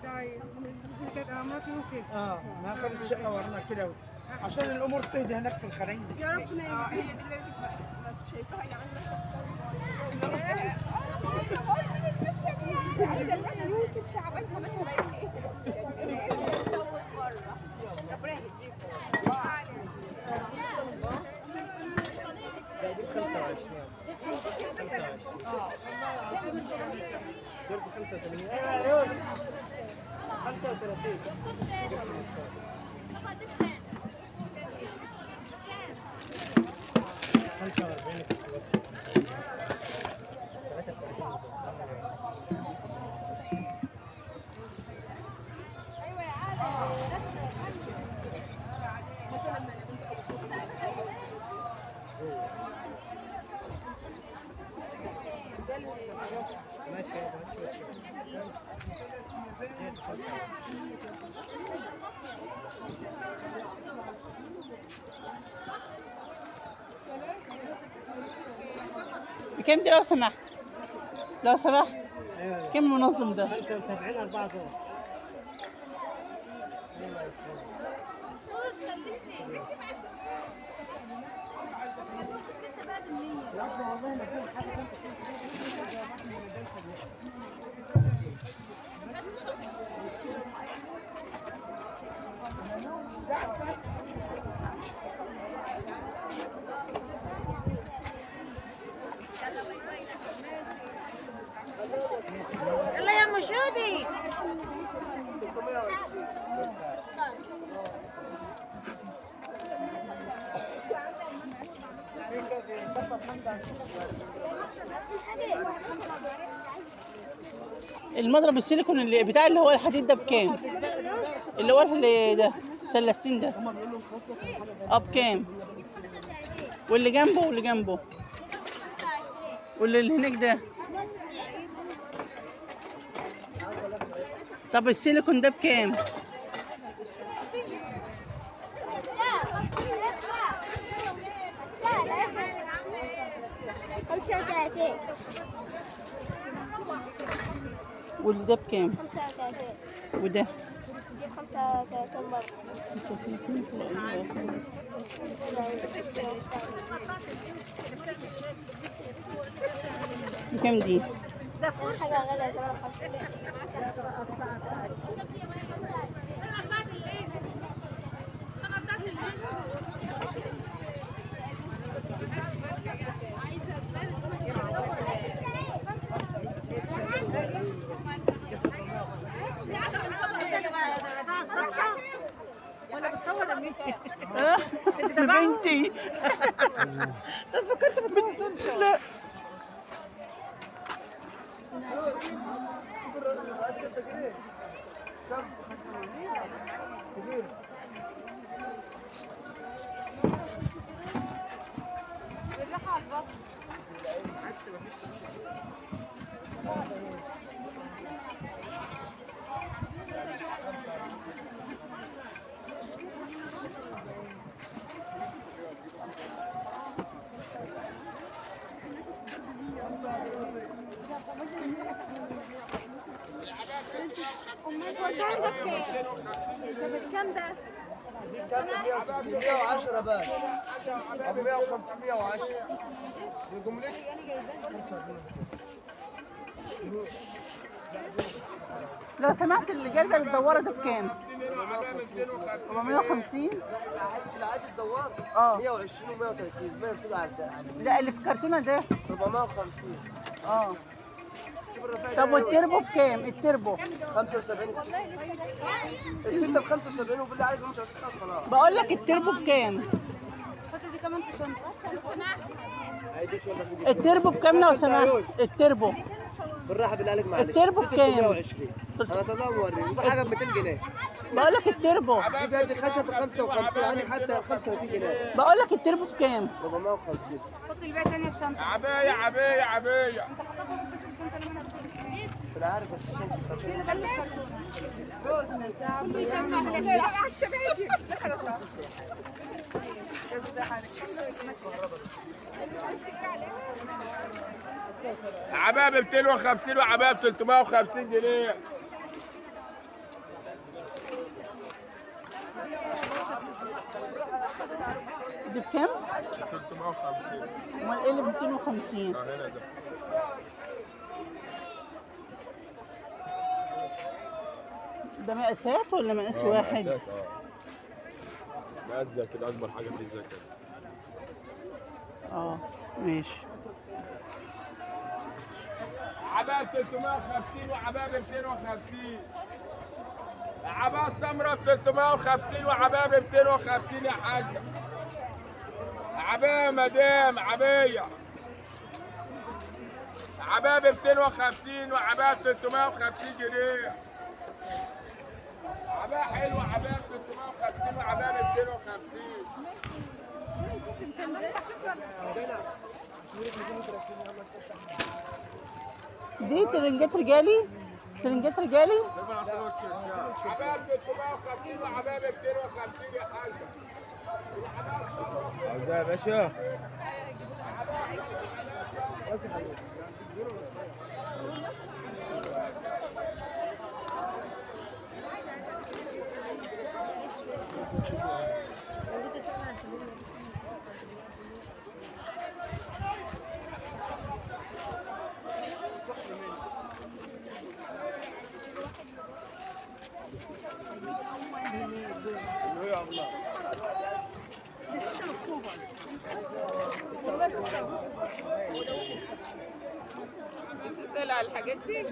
طيب كانت عمرك يوسف ما خدت شقه ورنا كده عشان الامور تهدى هناك في الخرايم. يا ربنا هي دي اللي بس شايفاها يعني يوسف تعبان كمان هبين ايه اول مره ربنا يهديكم دي ب 25 دول ب 85 ايوه 35 بكام دي لو سمحت؟ لو سمحت كم منظم ده؟ 75 4 دول. يلا يا ام جودي المضرب السيليكون اللي بتاع اللي هو الحديد ده بكام؟ اللي هو اللي ده سلستين ده بكام؟ واللي جنبه واللي هناك ده. طب السيليكون ده بكام؟ واللي ده بكام؟ 35 وده؟ دي 35 برضه. بكام دي؟ حاجة غالية زمان 50. بنتي فكرت بصور تنشر لا انت عندك كام ده؟ دي بتاعت 160 110 بس ابو 150 110 يجملك لو سمحت الجردة الدوارة ده بكام؟ 450. العادي الدوار 120 و130 ما بتبقى عندها. لا اللي في كرتونة ده 450. طب والتربو بكام؟ التربو 75 الستة ب 75 وبالله عليك مش هتخسر خلاص. بقول لك التربو بكام؟ دي كمان في شنطة. التربو بكام لو سمحت؟ التربو بالراحة بالله عليك معلش. التربو بكام؟ 120. انا طلع موري وفي حاجة ب 200 جنيه. بقول لك التربو دي بيدي خشب ب 55 عندي حتى 35 جنيه. بقول لك التربو بكام؟ 450. حط الباقي تاني في شنطة. عباية انت حطيتهم في الشنطة اللي انا بتقول. انا عارف بس الشنطة عباية ب 250 وعباية ب 350 جنيه. دي بكام؟ 350. امال ايه اللي ب 250؟ هنا ده. ده مقاسات ولا مقاس واحد؟ مقاسات مقاس زي كده، اكبر حاجه فيه زي كده. ماشي. عباية ب 350 وعباية ب 250. عباية سمراء ب 350 وعباية ب 250 يا حاجة. عباية مدام عباية. عباية ب 250 وعباية ب 350 جنيه. عباية حلوة، عباية ب 350 وعباية ب 250. دي ترنجات رجالي؟ ترنجات رجالي؟ عباية ب 350 وعباية ب 250 يا حاجة. عاوزها يا باشا؟ بتسأل على الحاجات دي؟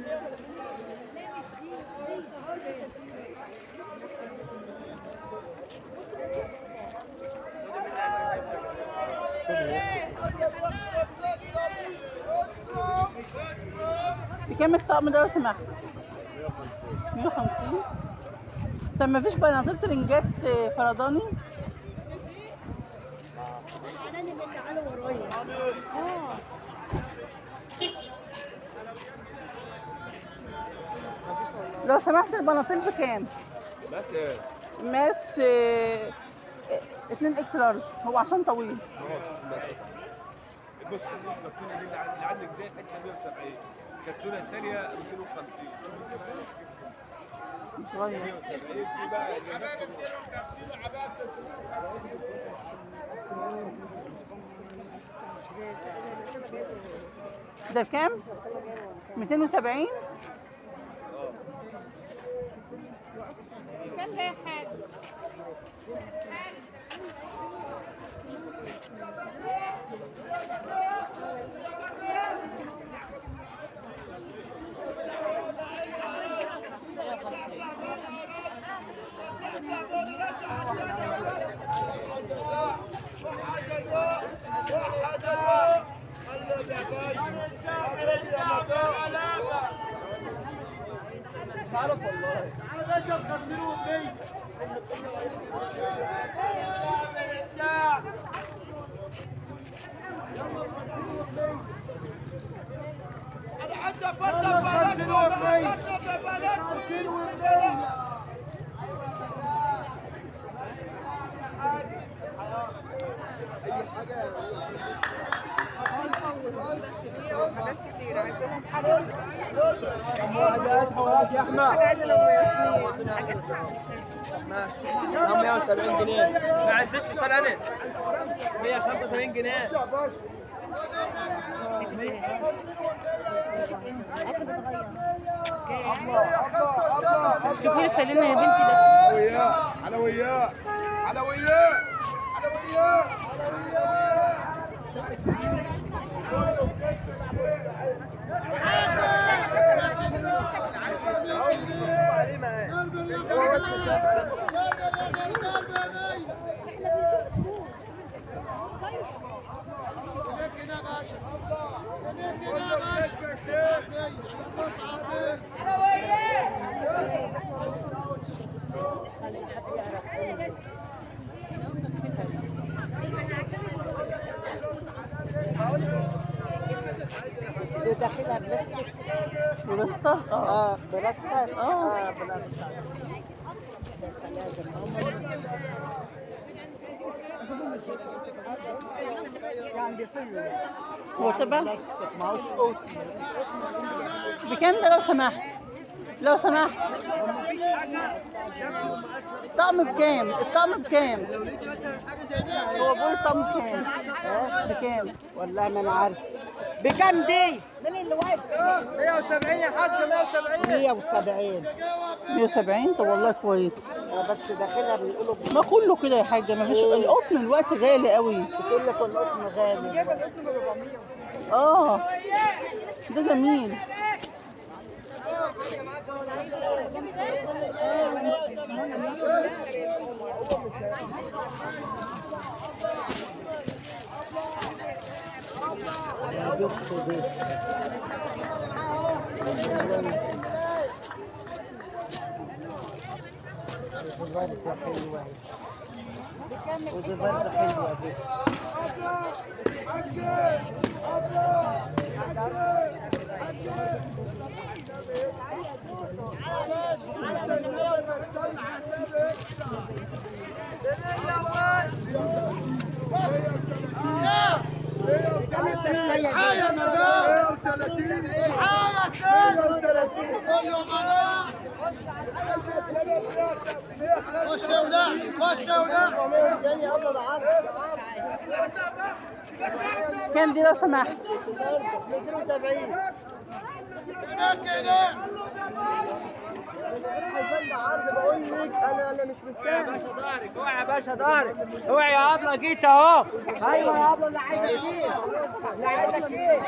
بكام الطقم ده لو سمحت؟ 150. طب ما فيش بناطيل ترنجات فرداني؟ لو سمحت البناطيل بكام؟ بس ايه؟ ماس 2 اكس لارج، هو عشان طويل. بص الكرتونه دي اللي عندك دي حته 170. الكرتونه الثانيه 250. صغير. 170 دي بقى اللي هناك 250 وعباية 350. ده بكام؟ 270. كم ده يا حاج؟ مش عارف والله. انا حتى فرده ببلدكم حاجات كتير عايزاهم حاجات. يا احمد حاجة لو ياسمين حاجات ماشي 170 جنيه. ما عندكش سنه 185 جنيه. شوفي لي خلينا يا بنتي ده. حلويات حلويات حلويات داخلها بلاستيك. بلاستر؟ بلاستيك. بلاستيك. هو تبع بلاستيك ما هوش قطن. بكام ده لو سمحت؟ لو سمحت الطقم بكام؟ الطقم بكام؟ هو بيقول الطقم بكام؟ بكام؟ والله ما انا عارف. بكام دي؟ 170 يا حاج 170. 170. 170. طب والله كويس. بس داخلها بيقولوا ما كله كده يا حاجه، ما فيش القطن الوقت غالي قوي. بتقول لك القطن غالي. اه ده جميل. بص دي وزبردة حلوة. وزبردة حلوة دي. خش يا ولاد خش يا ولاد. كام دي لو سمحت؟ 270. هناك هناك. انا مش مستاهل. اوعى يا باشا ضهرك، اوعى يا ابله جيت اهو. ايوه يا ابله اللي عايزك ايه؟ اللي عايزك ايه؟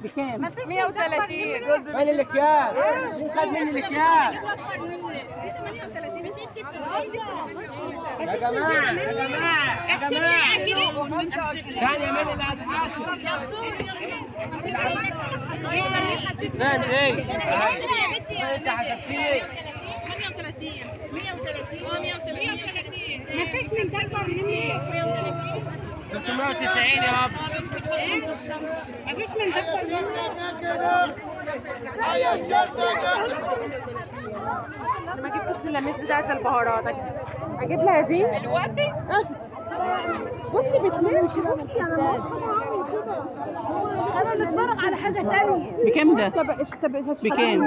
بكام؟ 130. مال الاكياس؟ مين خد مني الاكياس؟ يا جماعه يا جماعه يا جماعه ثانيه مين اللي هتحاسب؟ فين ايه؟ انت حسبتيه 130. مفيش من ده مني. 390 يا ابو. مفيش من ده ما جبتش اللميس بتاعت البهارات. اجيب لها دي دلوقتي. بصي بتمشي بصي انا انا بتفرج على حاجه ثانيه. بكام ده؟ بكام؟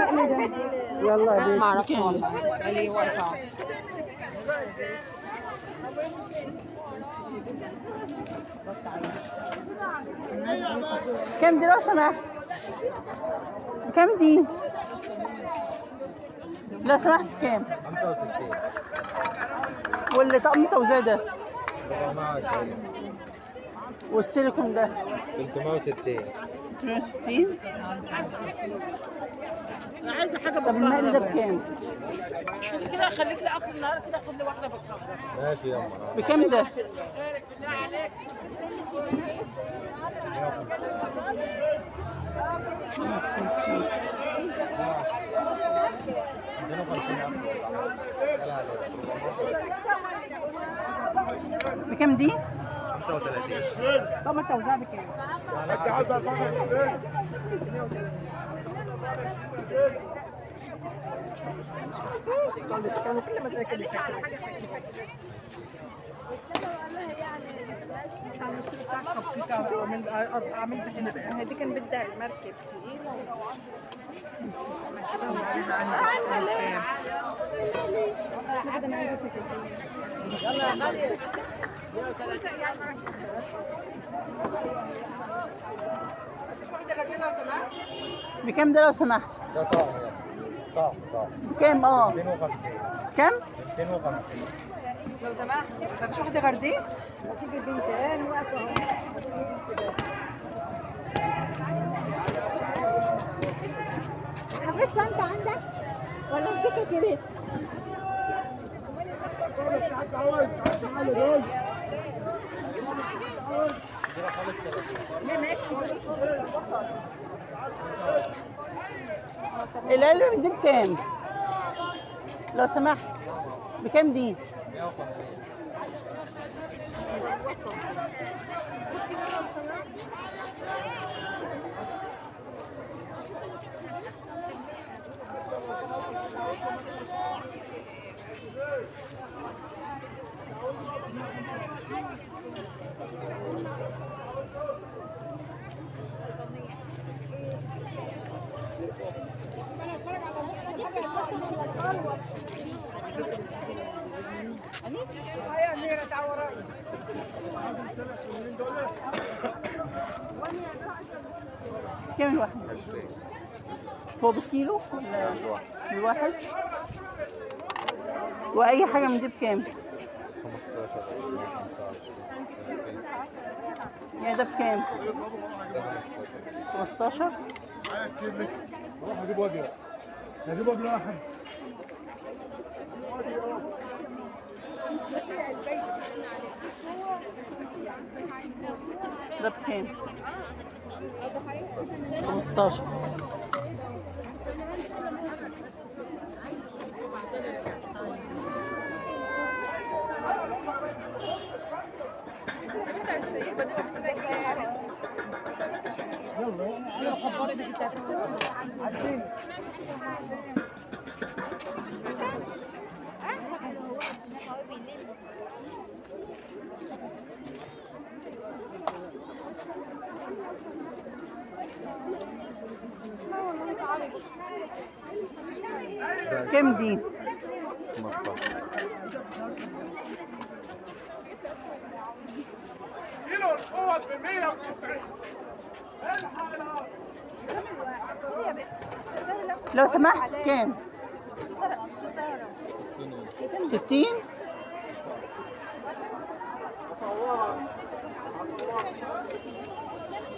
يلا يا بيت. ما اعرفش والله. اسالي واقفه. كام دي لو سمحت؟ بكام دي؟ لو سمحت بكام؟ 65. واللي طقم توزيع ده 420. والسيليكون ده 360. 360. انا عايزه حاجه طب المقلي ده بكام؟ كده خليك لاخر النهار كده خد لي واحده بالخمسه. ماشي يا أم. بكام ده؟ بكام دي؟ 35. طب ما توزيع بكام؟ كل ما ساكن عملت هنا دي كان بدها المركب بكام ده لو سمحت؟ ده طعم طعم طعم. بكام؟ 250. كام؟ 250. لو سمحت مفيش واحده برديه؟ تيجي بنتين واقفه اهو. مفيش شنطة عندك ولا امسكها كده؟ العلبة دي بكام؟ لو سمحت بكام دي؟ 150. كام الواحد؟ هو بالكيلو ولا بالواحد؟ وأي حاجة من دي بكام؟ 15 يعني ده بكام؟ 15. كتير لسه روح اجيب وجبه اجيب وجبه واحد ده بكام؟ 15. كام دي؟ 15 كيلو القوة ب 190. لو سمحت كام؟ 60.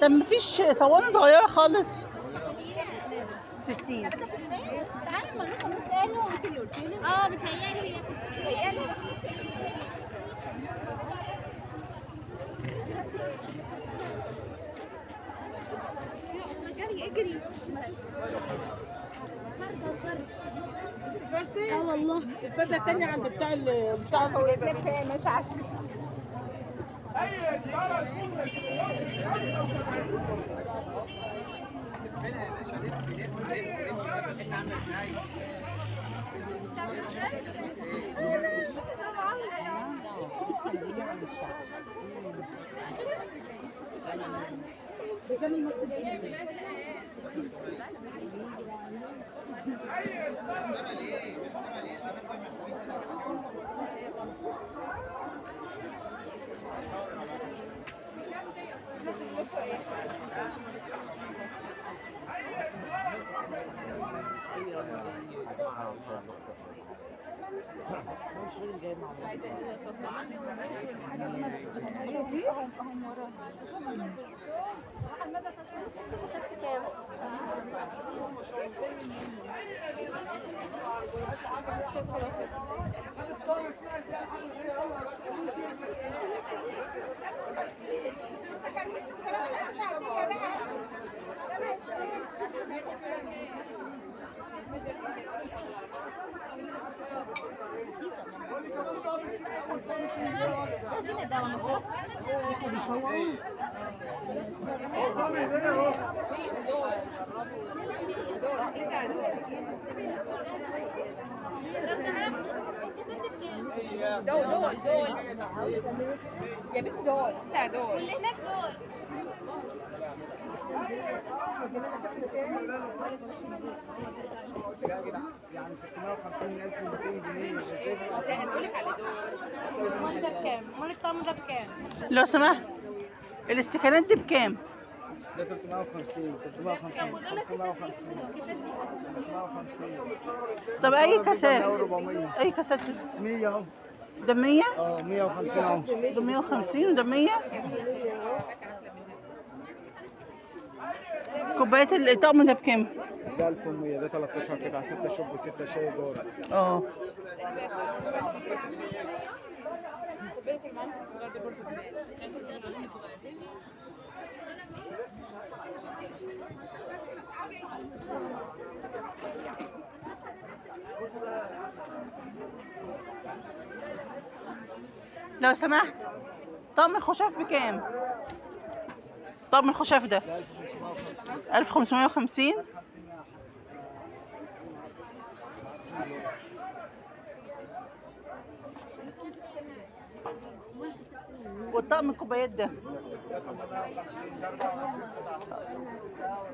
طب مفيش صواني صغيرة خالص؟ 60. تعالي ما نروح نسأله انت اللي قلتي لي. اه بتهيألي هي بتهيألي. جري اجري. اه والله. الفردة التانية عند بتاع مش عارفة. أي سيارة دول يا بنت دول ساعة دول اللي هناك دول. يعني 650,200 جنيه مش ايه هنقولك على دول. امال ده بكام؟ امال الطقم ده بكام؟ لو سمحت الاستكانات دي بكام؟ ده 350 550. طب أي كاسات؟ 400 أي كاسات؟ 100 اهو. ده 100؟ 150 اهو. ده 150 وده 100. كوبايات الطقم ده بكام؟ ده 1100. ده 13 قطعه 6 شوب و6 شاي دور. اه لو سمحت طقم الخشاف بكام؟ طقم الخشاف ده 1550. الطقم الكوبايات ده.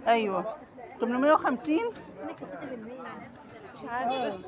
ايوه 850. مش عارفه.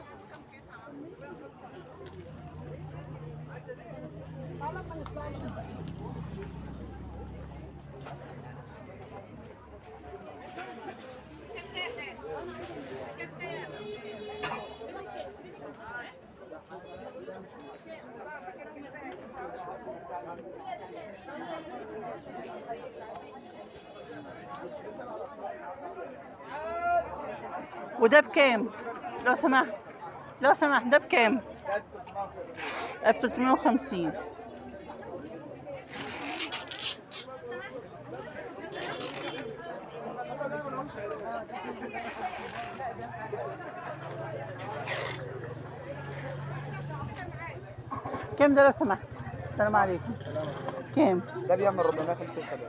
وده بكام؟ لو سمحت لو سمحت ده بكام؟ 1350. كام ده لو سمحت؟ السلام عليكم. كام؟ ده بيعمل 475.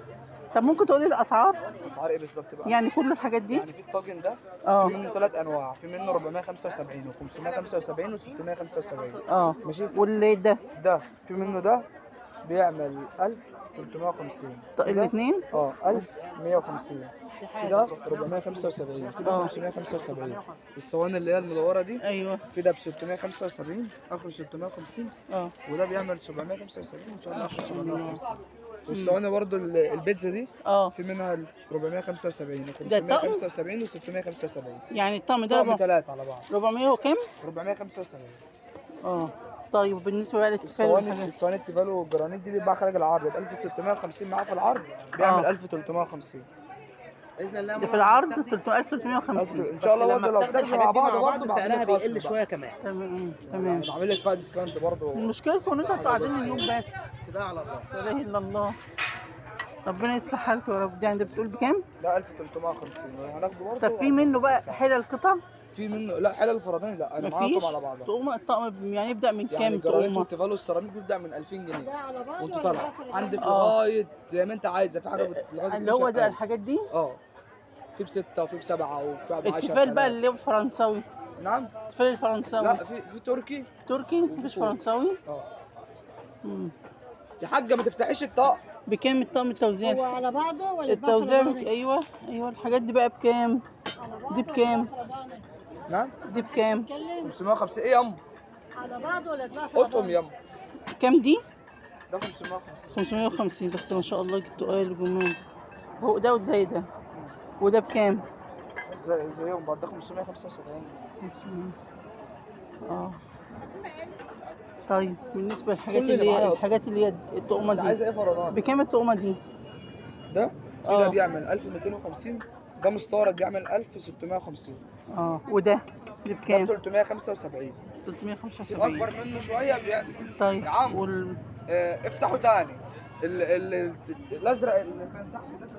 طب ممكن تقولي الاسعار؟ اسعار ايه بالظبط بقى؟ يعني كل الحاجات دي؟ يعني في الطاجن ده اه. في منه 3 انواع، في منه 475 و575 و675. اه ماشي. واللي ده؟ ده في منه ده بيعمل 1350. الاثنين؟ 1150. في ده 475، في ده 575. الصواني اللي هي المدوره دي ايوه. في ده ب 675 اخر 650. وده بيعمل 775 ان شاء الله اخر 750. والصواني برضو البيتزا دي في منها 475 و575 و675. يعني الطقم ده طقم 3 على بعض 400 وكام؟ 475. طيب بالنسبه بقى للتيفال الصواني التيفال والجرانيت دي بيتباع خارج العرض ب 1650 معاه في العرض بيعمل 1350 باذن الله. ده في العرض 1350 ان شاء الله. برضه لو فتحنا مع بعض سعرها بيقل شويه كمان. تمام. بعمل لك فيها ديسكاونت برضه. المشكله ان انتوا قاعدين اليوم بس. سيبها على الله. لا اله الا الله. ربنا يصلح حالكم يا رب. دي عندك بتقول بكام؟ لا 1350 هناخده برضه. طب في منه بقى حلل قطع؟ في منه لا حلل الفرادين لا انا معاهم على بعضها. طقم الطقم يعني يبدا من كام؟ يعني الجرانيت والتيفال والسيراميك بيبدا من 2000 جنيه وانت طالع عندك لغايه زي ما انت عايزه. في حاجه لغايه اللي هو ده الحاجات دي؟ في ب6 وفي ب7 وفي ب10. التيفال بقى اللي هو فرنساوي. نعم. التيفال الفرنساوي. لا في تركي. مفيش فرنساوي؟ يا حاجه ما تفتحيش الطقم. بكام الطقم التوزيع؟ هو على بعضه ولا التوزيع ايوه الحاجات دي بقى بكام؟ دي بكام؟ نعم. دي بكام؟ 550. ايه ياما؟ على بعضه ولا اتباع في قطهم ياما. كام دي؟ ده 550. 550 بس ما شاء الله التقال جمال. هو ده وزي ده. وده بكام؟ زيهم برضه 575. طيب بالنسبه للحاجات اللي هي الطقمه دي عايزه ايه فرضان؟ بكام الطقمه دي؟ ده ده بيعمل 1250. ده مستورد بيعمل 1650. وده دي بكام؟ 375. 375. اكبر منه شويه بيعمل. طيب يا عم افتحوا تاني الازرق اللي كان تحت ده.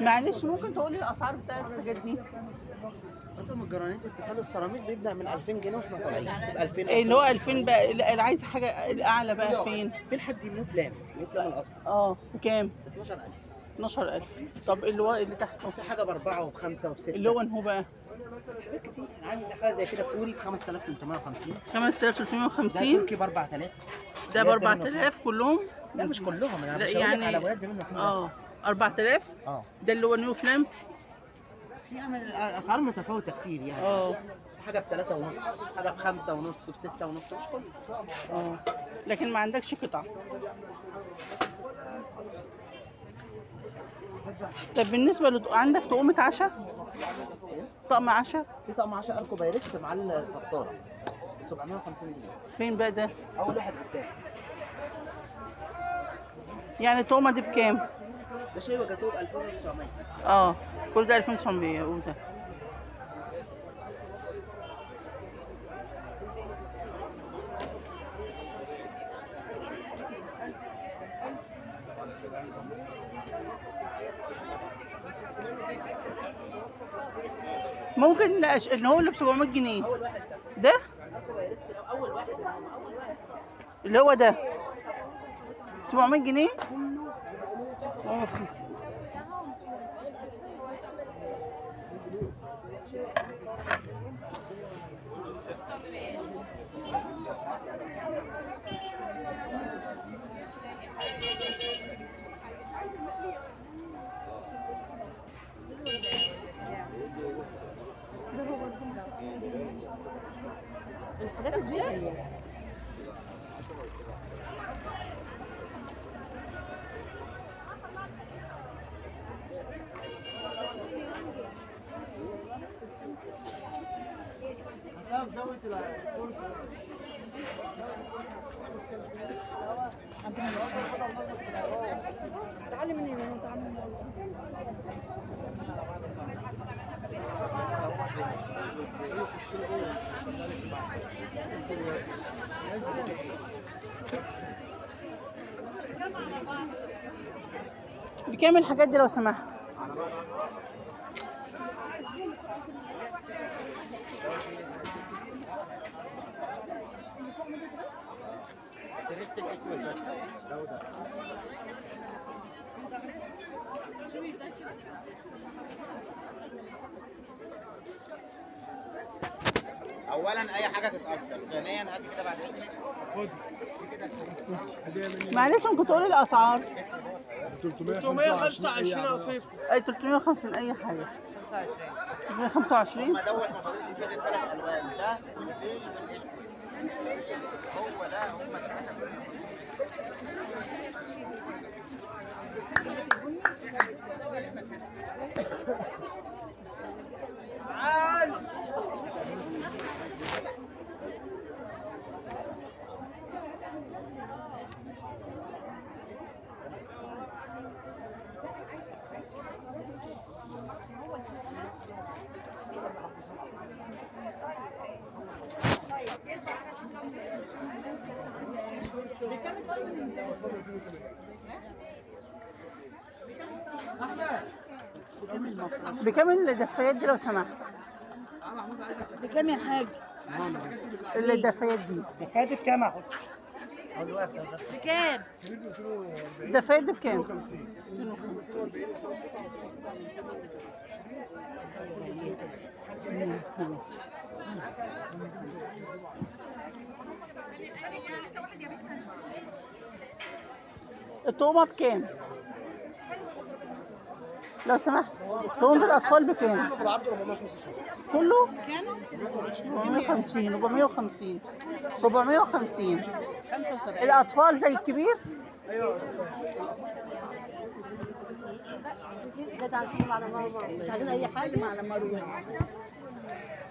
معلش ممكن تقولي الاسعار بتاعت الحاجات دي؟ طقم الجرانيت التيفال والسيراميك بيبدا من 2000 جنيه واحنا طالعين في 2000. اللي هو 2000 بقى اللي عايز حاجه الاعلى بقى فين؟ في لحد النيو فلام الاصلي. بكام؟ 12000. 12000. طب اللي تحته؟ في حاجه ب4 وب5 وب6. اللي هو بقى؟ حاجات كتير. عندي حاجه زي كده بتقول ب 5350. 5350. ده تركي ب 4000. ده ب 4000 كلهم؟ لا مش كلهم انا مش يعني على ولاد منه فيه. 4000. ده اللي هو نيو فلام. في اسعار متفاوته كتير يعني. حاجه ب3 ونص، حاجه ب5 ونص، ب6 ونص، مش كله. لكن ما عندكش قطع. طب بالنسبه عندك طقومه عشاء؟ طقم عشاء؟ في طقم عشاء اركو بايركس مع الفطاره ب 750 جنيه. فين بقى ده؟ اول واحد قدام. يعني الطقمه دي بكام؟ ده شاي وجاتوه ب 2900. كل ده 2900. وده ممكن ان هو اللي ب 700 جنيه. اول واحد ده؟ اول واحد اللي هو ده 700 جنيه. 750. الحاجات دي تعالي من هنا تعالي من هنا. بكام الحاجات دي لو سمحت؟ اولا اي حاجه تتاثر، ثانيا هاتي كده بعد اذنك. معلش ممكن تقولي الاسعار؟ 325 او كيف؟ اي 350 اي حاجه. 325 ما دوت ما فاضلش فيه غير 3 الوان، ده والبيج والاسود. هو ده هم الثلاثه. بكام الدفايات دي لو سمحت؟ بكام يا حاج؟ الدفايات دي الدفايات بكام يا حاج؟ بكام؟ الدفايات دي بكام؟ 250. الطوبة بكام؟ لو سمحت طوبة الأطفال بكام؟ في العرض 450. كله؟ 450 450 450. الأطفال زي الكبير؟ جت عارفين على ماما مش عايزين أي حاجة مع مروة.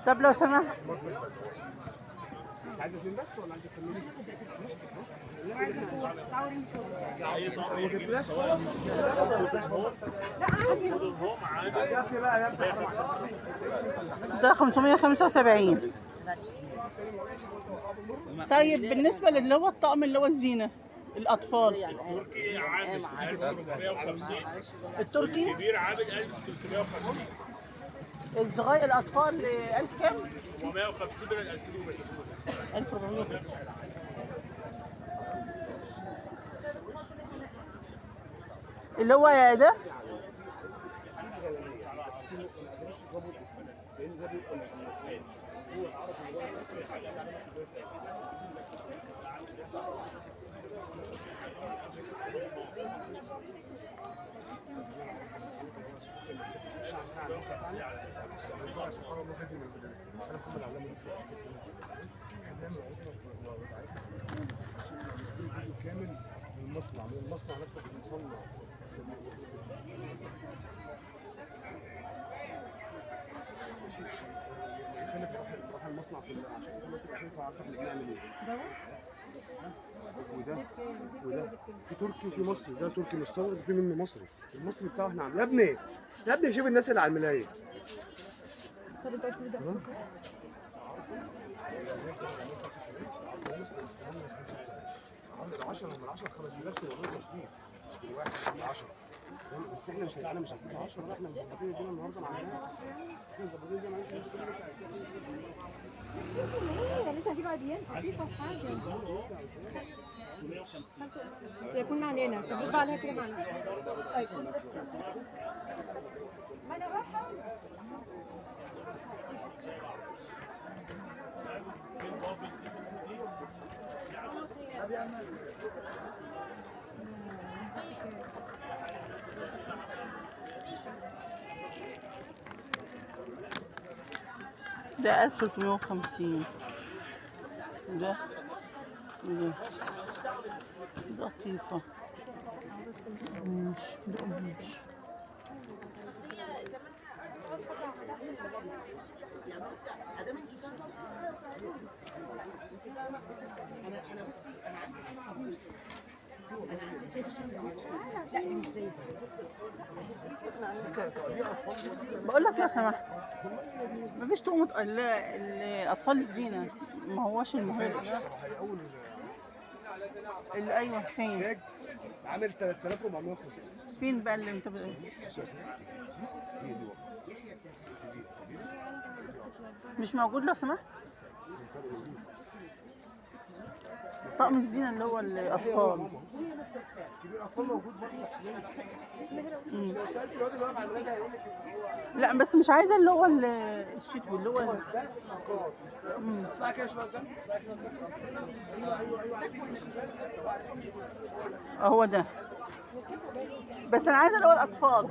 طب لو سمحت عايزه اثنين بس ولا عايزه تكملي؟ ده 575. طيب بالنسبة للي هو الطقم اللي هو الزينة الأطفال التركي عامل 1450. التركي الكبير عامل 1350. الصغير الأطفال 1000 كام؟ 450 من الأسلوب. 1400. اللي هو ده سبحان الله فادي من البدايه. انا محمد علام احنا بنعمل عروضنا بتاعتنا عشان فيديو كامل من المصنع نفسه بنصنع. خلينا نروح المصنع كله عشان الناس تبقى شايفه عارفه احنا بنعمل ايه. وده في تركي وفي مصري، ده تركي مستورد وفي منه مصري. المصري بتاعه احنا عاملين. يا ابني شوف الناس اللي على الملايه. 10 من 10 5750 الواحد 10. بس احنا مش هنعمل 10، احنا مظبطين الدنيا النهارده مع الناس. احنا مظبطين الدنيا مع الناس. والله بيان خفيفه وحاجه يكون علينا طب يطلع عليها كده معنا ما انا رايحه ده 1350. ده لطيفة. مش ده قماش. بقول لك لو سمحت مفيش طقم الاطفال الزينه ما هوش المهم اللي ايوه فين عامل 3450. فين بقى اللي انت مش موجود لو سمحت طقم الزينه اللي هو الاطفال لا بس مش عايزه اللي هو الشتوي اللي هو اطلع كده شويه قدام. هو ده بس انا عايزه اللي هو الاطفال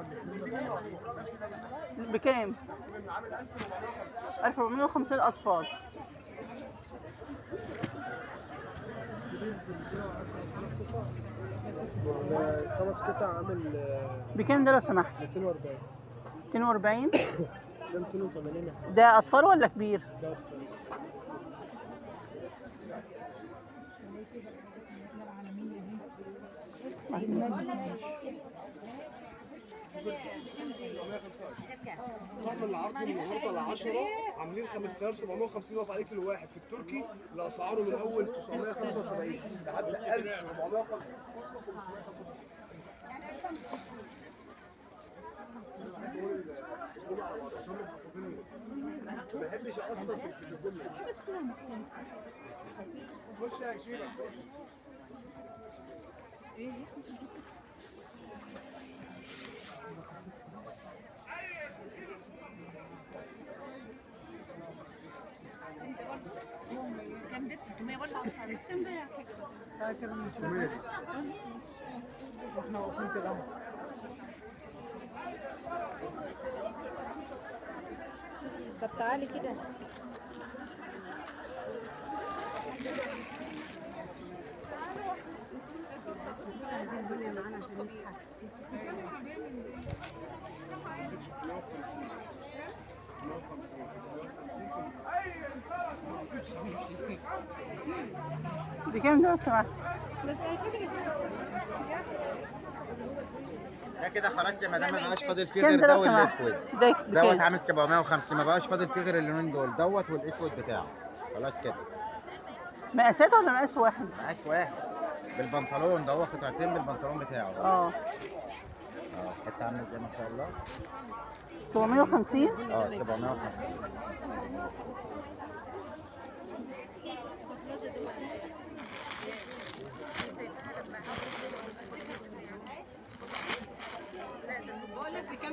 بكام 1450 الاطفال خمس قطع عامل بكام ده لو سمحت 240. 240 ده 280. ده اطفال ولا كبير ده طقم العرض النهارده ل 10 عاملين 5750 واقف عليك الواحد في التركي لاسعاره من اول 975 لحد 1450. عشان محافظين ما بحبش اقصر في الجمله. خش يا شيخ خش. كام ده 300 برضه كام ده يا فاكر من شويه واحنا واقفين كده طب تعالي كده بكام ده لو سمحت ده كده خلاص يا مدام ما بقاش فاضل فيه كام غير ده ده لو سمحت والاسود ده دوت بكام عامل 750 ما بقاش فاضل فيه غير اللونين دول دوت والاسود بتاعه خلاص كده مقاسات ولا مقاس واحد مقاس واحد بالبنطلون ده هو قطعتين بالبنطلون بتاعه حتى عامل ازاي ما شاء الله 750 750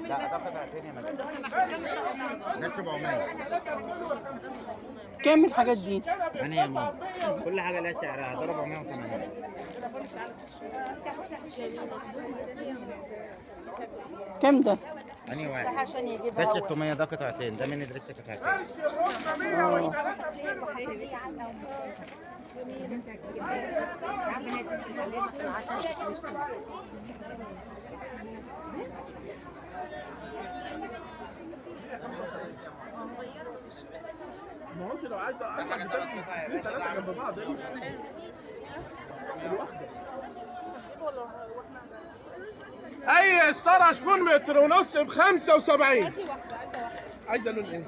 لا ده قطعتين يا مدام ده 700 كام الحاجات دي؟ يعني يا ماما كل حاجه لها سعرها ده 480 كام ده؟ أنهي واحد؟ ده 600 ده قطعتين ده من دريس قطعتين ما هو انت لو عايزه اربع في ثلاثه جنب بعض اي ستاره شبون متر ونص ب 75. عايزه لون ايه؟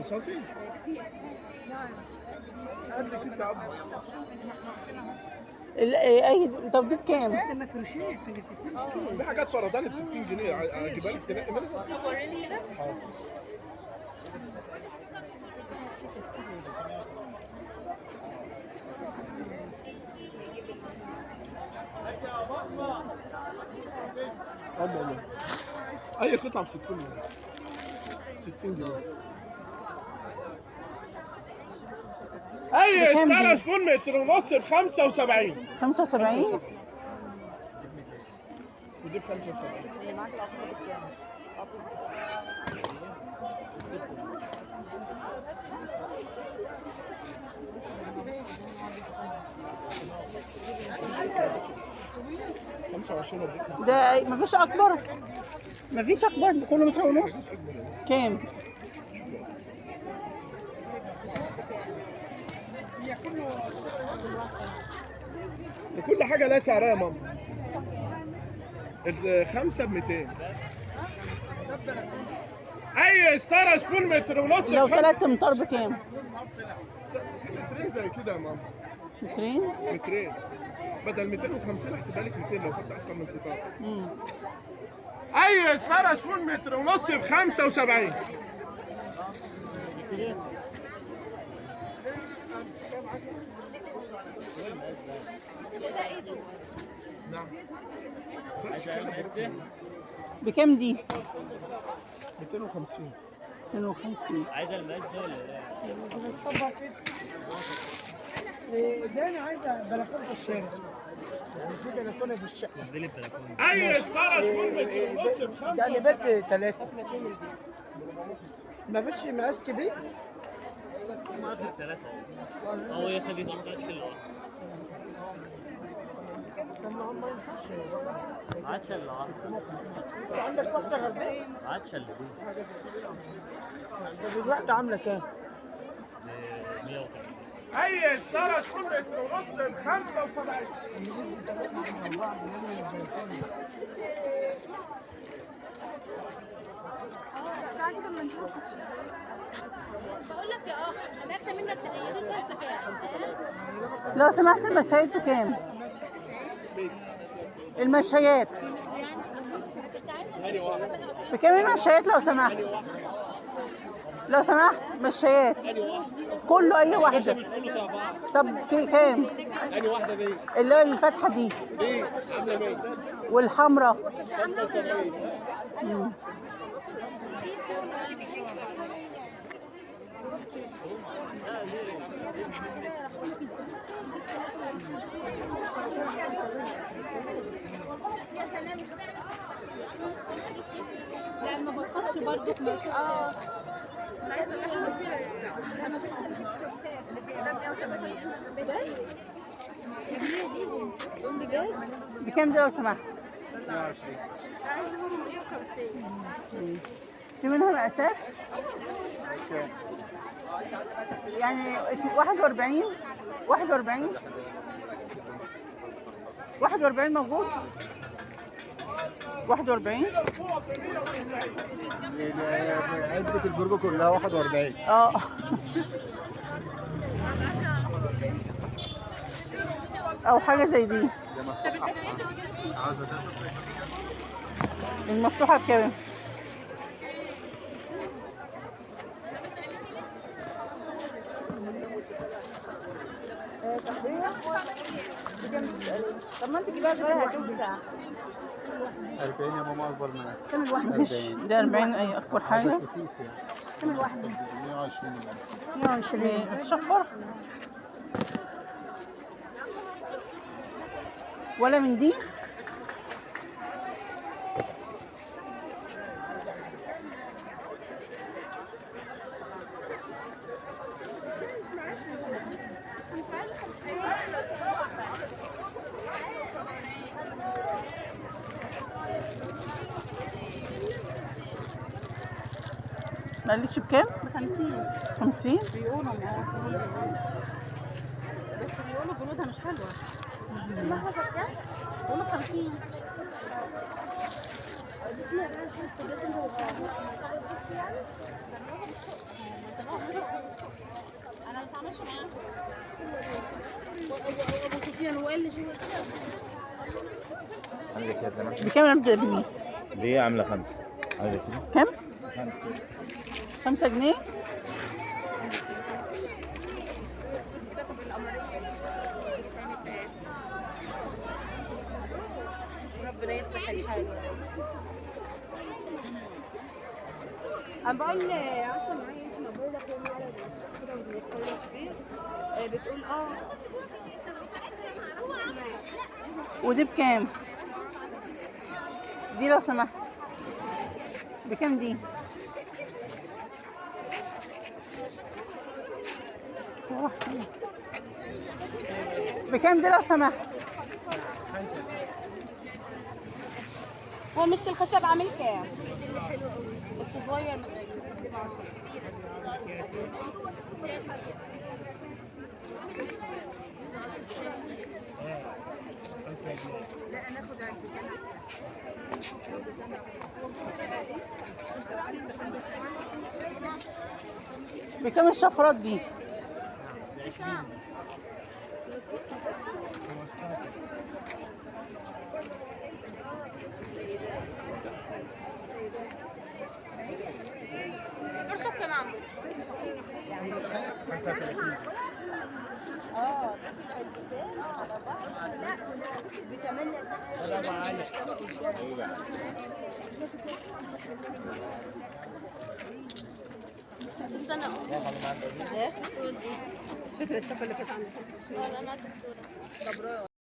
رصاصي؟ هات لي كيس عبد. اي طب دي بكام؟ في حاجات فرداني ب 60 جنيه اجيبها لك تنقي منها؟ وريني كده اي قطعه ب 60 جنيه. 60 جنيه. اي ستاره سبون متر ونص ب 75. 75 ودي ب 75. ده مفيش اكبر؟ مفيش اكبر؟ ده كله متر ونص. كام؟ كل حاجه لها سعرها يا ماما. الخمسه ب 200. اي ستاره سبون متر ونص لو 3 امتار بكام؟ مترين زي كده يا ماما. مترين؟ مترين بدل 250 احسبها لك 200 لو خدت اكتر من ستاره. اي ستاره سبون متر ونص ب 75. نعم. بكام دي؟ 250. 250. عايزه الماس ده ولا لا؟ ده انا عايزه بلكونه في الشارع. يعني في بلكونه في الشقه. نزلي البلكونه. اي ستاره سبون متر ونص ب 5. ده اللي بيت 3. مفيش مقاس كبير؟ هم اخر 3 اهو. هو ياخد يطلع 3 في الواحد. طب ما هم ما ينفعش. ما عادش الا واحده. عندك واحده غربيه؟ ما عادش الا دي. طب الواحده عامله كام؟ 180. اي ستاره سبون متر ونص ب 75. بقول لك يا اخ هناخد منك تهيئات الزكاه. لو سمحت المشايات بكام؟ المشايات بكام المشايات لو سمحت؟ لو سمحت مشايات كله اي واحده. طب كام؟ انهي واحده دي؟ اللي هو الفاتحه دي عامله 100 والحمراء 75. لا ما بصتش برضه. بكام دي لو سمحت؟ 120. في منها مقاسات؟ يعني 41 41 موجود؟ 41 علبة البرجر كلها 41. او حاجه زي دي. ده مفتوحة. عاوزة تاخد المفتوحه بكام؟ طب ما انت جيبها صغيره هتوسع. 40 يا ماما أكبر من الناس. كم الواحده؟ مفيش ده 40 اي اكبر حاجه. كيسيس يعني. كم الواحده؟ 120. 120. مفيش اكبر ولا من دي؟ مالكش بكام؟ ب50. 50 بيقولوا بس بيقولوا جلودها مش حلوه. المحفظه بكام؟ بيقولوا 50. انا ما بتعاملش معاها. ابو سفيان وقال لي شو عندك يا زلمه بكام العمدة بالميس؟ دي عامله 5. عايزه كده كام؟ 5 جنيه؟ ربنا يصلح الحال. انا بقول عشان معايا احنا بقول لك يوم على كده بنتكلم فيه بتقول ودي بكام؟ دي لو سمحت بكام دي؟ بكام دي لو سمحت؟ هو مشط الخشب عامل كام؟ بس صغير لا ناخد علبتين بكام الشفرات دي؟ فرشة بكام عندك؟ تاخد علبتين على بعض لا بتمنى السنة ايه؟ فكرة الشفرة اللي كانت عندك. لا ما